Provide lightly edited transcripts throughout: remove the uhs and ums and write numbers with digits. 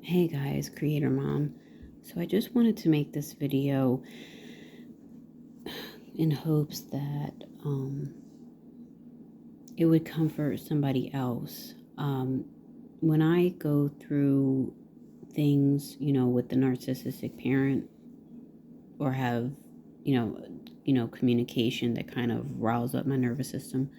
Hey guys, Creator Mom. So I just wanted to make this video in hopes that it would comfort somebody else. When I go through things, with the narcissistic parent or have, communication that kind of riles up my nervous system,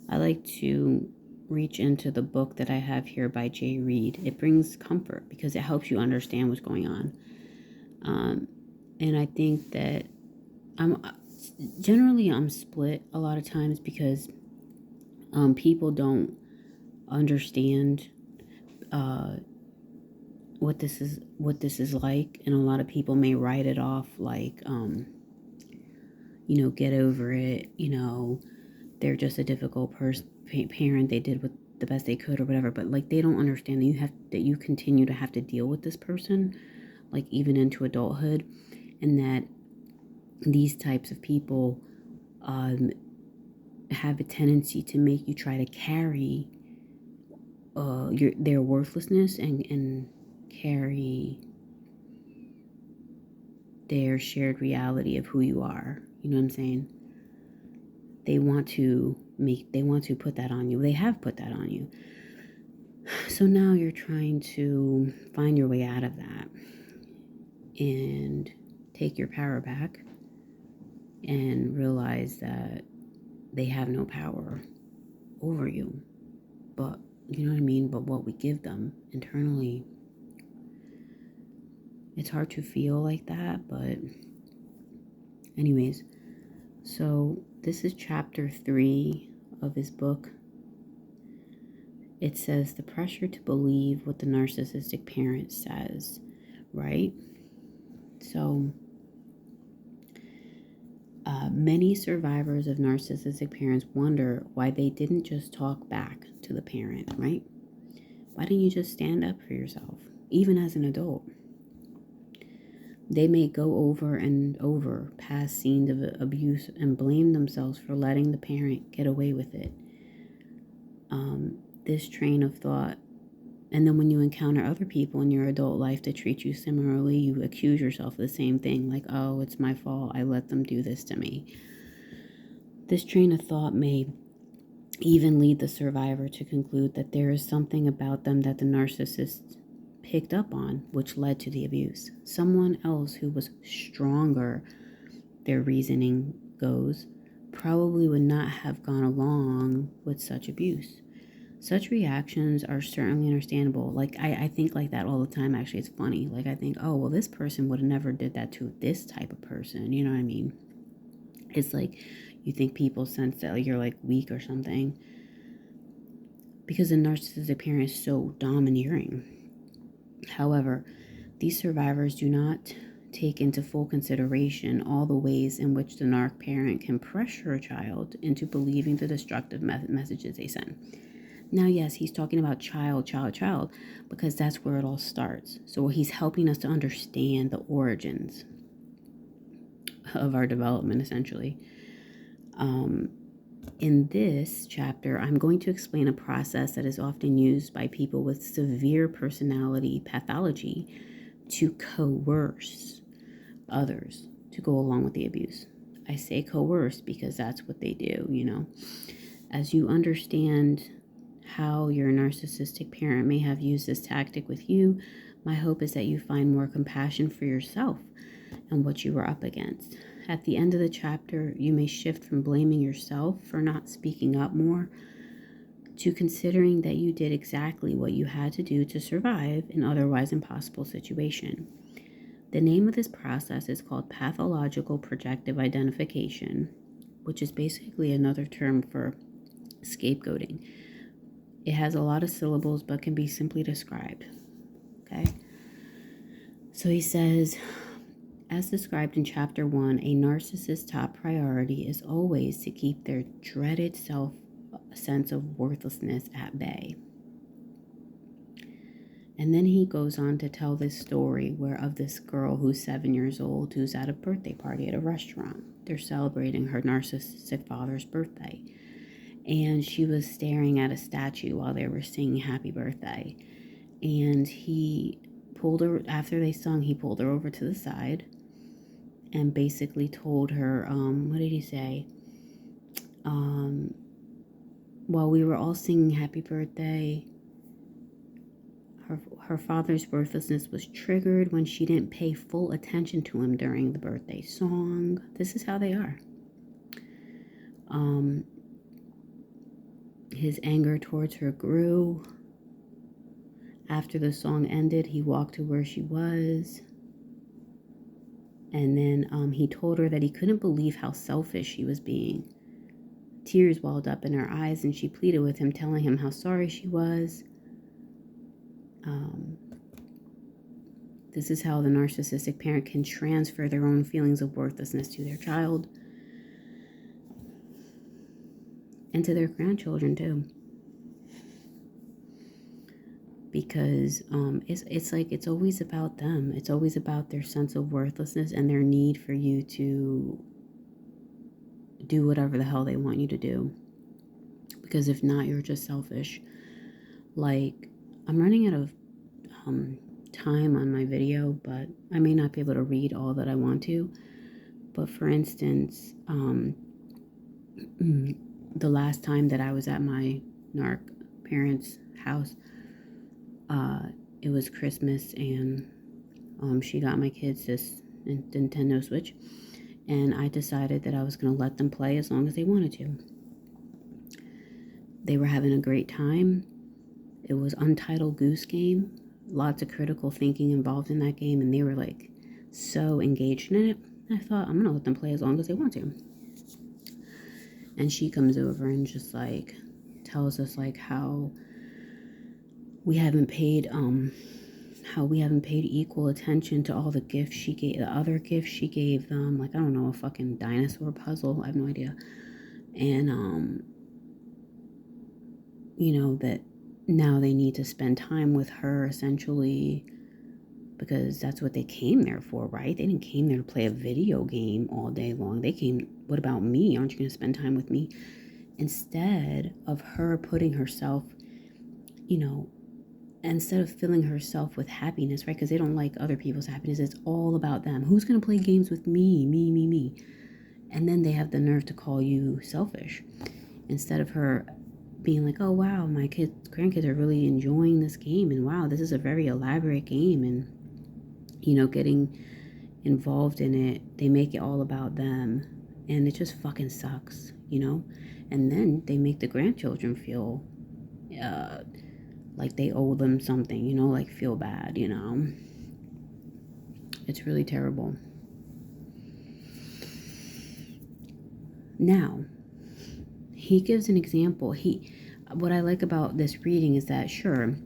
I like to reach into the book that I have here by Jay Reids. It brings comfort because it helps you understand what's going on. And I think that I'm I'm split a lot of times because people don't understand what this is like, and a lot of people may write it off like get over it, they're just a difficult parent, they did what the best they could or whatever, but like they don't understand that you continue to have to deal with this person, like even into adulthood, and that these types of people have a tendency to make you try to carry their worthlessness and carry their shared reality of who you are. You know what I'm saying? They want to put that on you. They have put that on you. So now you're trying to find your way out of that and take your power back and realize that they have no power over you. But you know what I mean? But what we give them internally, it's hard to feel like that. But anyways, so this is chapter 3 of his book. It says the pressure to believe what the narcissistic parent says, right? So many survivors of narcissistic parents wonder why they didn't just talk back to the parent, right? Why didn't you just stand up for yourself, even as an adult? They may go over and over past scenes of abuse and blame themselves for letting the parent get away with it. This train of thought, and then when you encounter other people in your adult life that treat you similarly, you accuse yourself of the same thing, like, oh, it's my fault, I let them do this to me. This train of thought may even lead the survivor to conclude that there is something about them that the narcissist picked up on, which led to the abuse. Someone else who was stronger, their reasoning goes, probably would not have gone along with such abuse. Such reactions are certainly understandable. Like, I think like that all the time. Actually, it's funny. Like, I think, oh, well, this person would have never did that to this type of person. You know what I mean? It's like you think people sense that like, you're like weak or something because the narcissistic parent is so domineering. However, these survivors do not take into full consideration all the ways in which the narc parent can pressure a child into believing the destructive messages they send. Now, yes, he's talking about child, because that's where it all starts. So he's helping us to understand the origins of our development, essentially. In this chapter, I'm going to explain a process that is often used by people with severe personality pathology to coerce others to go along with the abuse. I say coerce because that's what they do. As you understand how your narcissistic parent may have used this tactic with you, my hope is that you find more compassion for yourself and what you were up against. At the end of the chapter, you may shift from blaming yourself for not speaking up more to considering that you did exactly what you had to do to survive an otherwise impossible situation. The name of this process is called pathological projective identification, which is basically another term for scapegoating. It has a lot of syllables but can be simply described. Okay? So he says, as described in chapter 1, a narcissist's top priority is always to keep their dreaded sense of worthlessness at bay. And then he goes on to tell this story of this girl who's 7 years old, who's at a birthday party at a restaurant. They're celebrating her narcissistic father's birthday. And she was staring at a statue while they were singing happy birthday. And he pulled her, after they sung, he pulled her over to the side and basically told her, what did he say? While we were all singing happy birthday, her father's worthlessness was triggered when she didn't pay full attention to him during the birthday song. This is how they are. His anger towards her grew. After the song ended, he walked to where she was. And then he told her that he couldn't believe how selfish she was being. Tears welled up in her eyes, and she pleaded with him, telling him how sorry she was. This is how the narcissistic parent can transfer their own feelings of worthlessness to their child and to their grandchildren too. Because it's like it's always about them. It's always about their sense of worthlessness and their need for you to do whatever the hell they want you to do. Because if not, you're just selfish. Like, I'm running out of time on my video, but I may not be able to read all that I want to. But for instance, the last time that I was at my narc parents' house, it was Christmas, and she got my kids this Nintendo Switch, and I decided that I was going to let them play as long as they wanted to. They were having a great time. It was Untitled Goose Game. Lots of critical thinking involved in that game, and they were like so engaged in it. I thought, I'm gonna let them play as long as they want to. And she comes over and just like tells us like how we haven't paid equal attention to all the gifts she gave, the other gifts she gave them, like, I don't know, a fucking dinosaur puzzle, I have no idea. And you know, that now they need to spend time with her, essentially, because that's what they came there for, right? They didn't came there to play a video game all day long. They came, what about me? Aren't you going to spend time with me? Instead of her putting herself, you know, instead of filling herself with happiness, right? Because they don't like other people's happiness. It's all about them. Who's going to play games with me? Me. And then they have the nerve to call you selfish. Instead of her being like, oh, wow, my grandkids are really enjoying this game, and wow, this is a very elaborate game, and, you know, getting involved in it, they make it all about them, and it just fucking sucks, you know? And then they make the grandchildren feel like they owe them something, you know, like feel bad, you know? It's really terrible. Now, he gives an example. What I like about this reading is that, sure,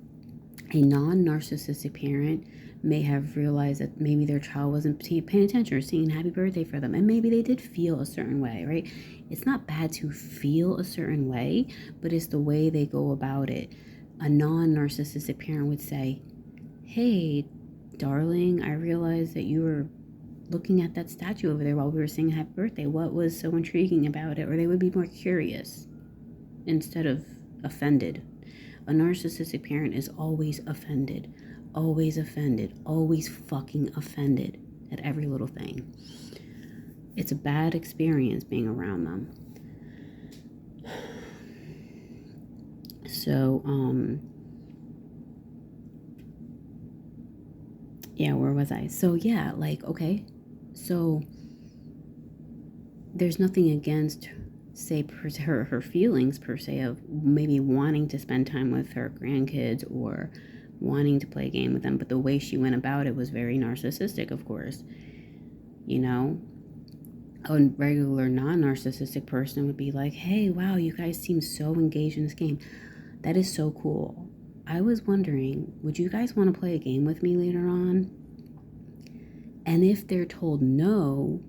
a non-narcissistic parent may have realized that maybe their child wasn't paying attention or singing happy birthday for them, and maybe they did feel a certain way, right? It's not bad to feel a certain way, but it's the way they go about it. A non-narcissistic parent would say, hey, darling, I realized that you were looking at that statue over there while we were singing happy birthday. What was so intriguing about it? Or they would be more curious instead of offended. A narcissistic parent is always offended, always fucking offended at every little thing. It's a bad experience being around them. So, yeah, where was I? So, yeah, like, okay, so there's nothing against, say, her feelings, per se, of maybe wanting to spend time with her grandkids or wanting to play a game with them, but the way she went about it was very narcissistic, of course. You know, a regular non-narcissistic person would be like, hey, wow, you guys seem so engaged in this game. That is so cool. I was wondering, would you guys want to play a game with me later on? And if they're told no,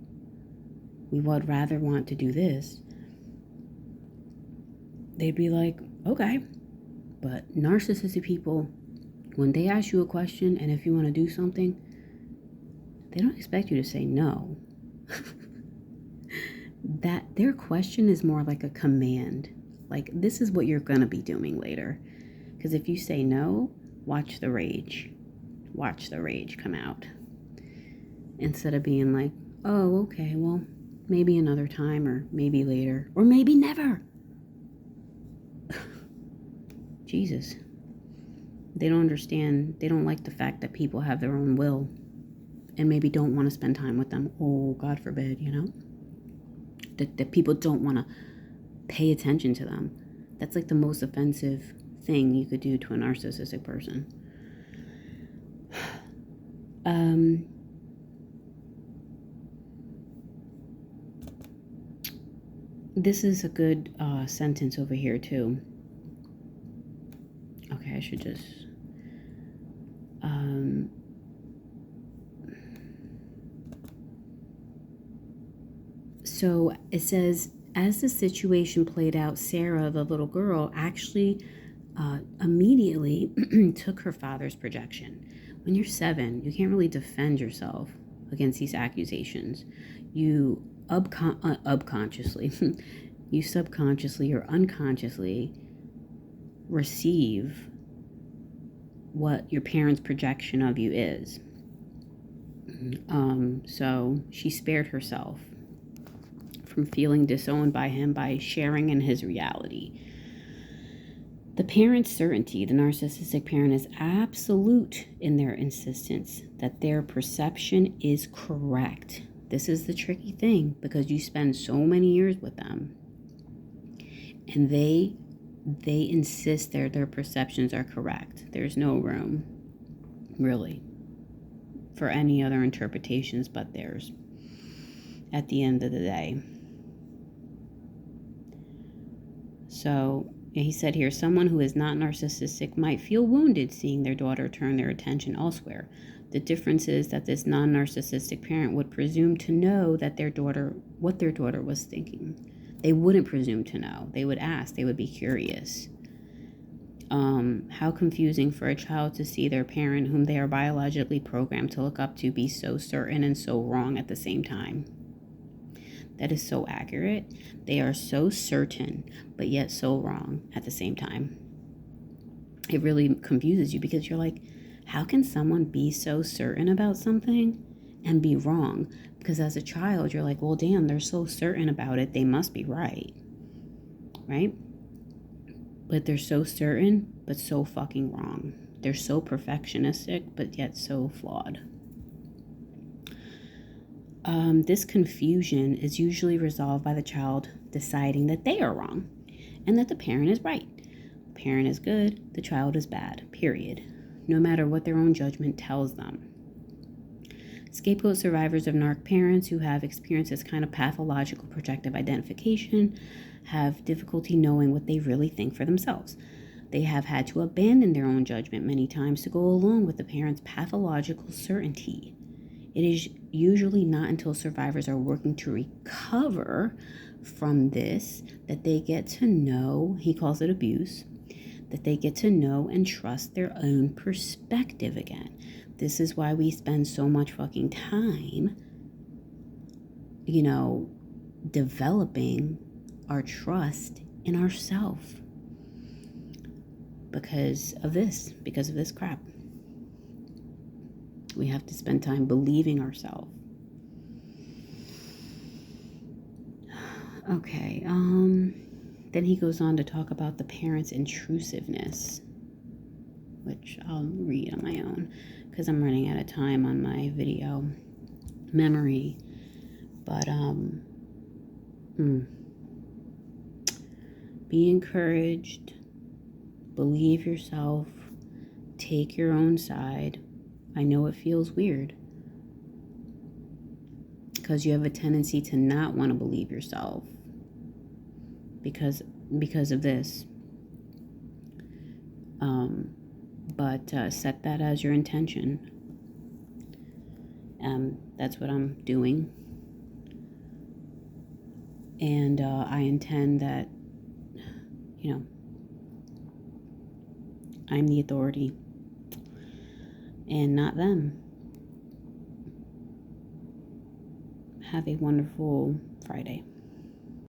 we would rather want to do this, they'd be like, okay. But narcissistic people, when they ask you a question and if you want to do something, they don't expect you to say no. That their question is more like a command. Like, this is what you're going to be doing later. Because if you say no, watch the rage. watch the rage come out. Instead of being like, oh, okay, well, maybe another time, or maybe later, or maybe never. Jesus. They don't understand. They don't like the fact that people have their own will and maybe don't want to spend time with them. Oh, God forbid, that people don't want to pay attention to them. That's like the most offensive thing you could do to a narcissistic person. This is a good sentence over here too. Okay, I should just so it says, as the situation played out, Sarah, the little girl, actually immediately took her father's projection. When you're 7, you can't really defend yourself against these accusations. You subconsciously or unconsciously receive what your parents' projection of you is. So she spared herself from feeling disowned by him by sharing in his reality. The parent's certainty, the narcissistic parent, is absolute in their insistence that their perception is correct. This is the tricky thing, because you spend so many years with them and they insist their perceptions are correct. There's no room, really, for any other interpretations but theirs at the end of the day. So he said here, someone who is not narcissistic might feel wounded seeing their daughter turn their attention elsewhere. The difference is that this non-narcissistic parent would presume to know that what their daughter was thinking. They wouldn't presume to know. They would ask. They would be curious. How confusing for a child to see their parent, whom they are biologically programmed to look up to, be so certain and so wrong at the same time. That is so accurate. They are so certain, but yet so wrong at the same time. It really confuses you, because you're like, how can someone be so certain about something and be wrong? Because as a child, you're like, well, damn, they're so certain about it, they must be right. Right? But they're so certain, but so fucking wrong. They're so perfectionistic, but yet so flawed. This confusion is usually resolved by the child deciding that they are wrong and that the parent is right. The parent is good, the child is bad, period. No matter what their own judgment tells them. Scapegoat survivors of narc parents who have experienced this kind of pathological projective identification have difficulty knowing what they really think for themselves. They have had to abandon their own judgment many times to go along with the parent's pathological certainty. It is usually not until survivors are working to recover from this that they get to know, he calls it abuse, that they get to know and trust their own perspective again. This is why we spend so much fucking time, developing our trust in ourselves. Because of this crap. We have to spend time believing ourselves. Okay, then he goes on to talk about the parent's intrusiveness, which I'll read on my own because I'm running out of time on my video memory. But be encouraged, believe yourself, take your own side. I know it feels weird because you have a tendency to not want to believe yourself because of this. But set that as your intention. That's what I'm doing. And I intend that, I'm the authority and not them. Have a wonderful Friday.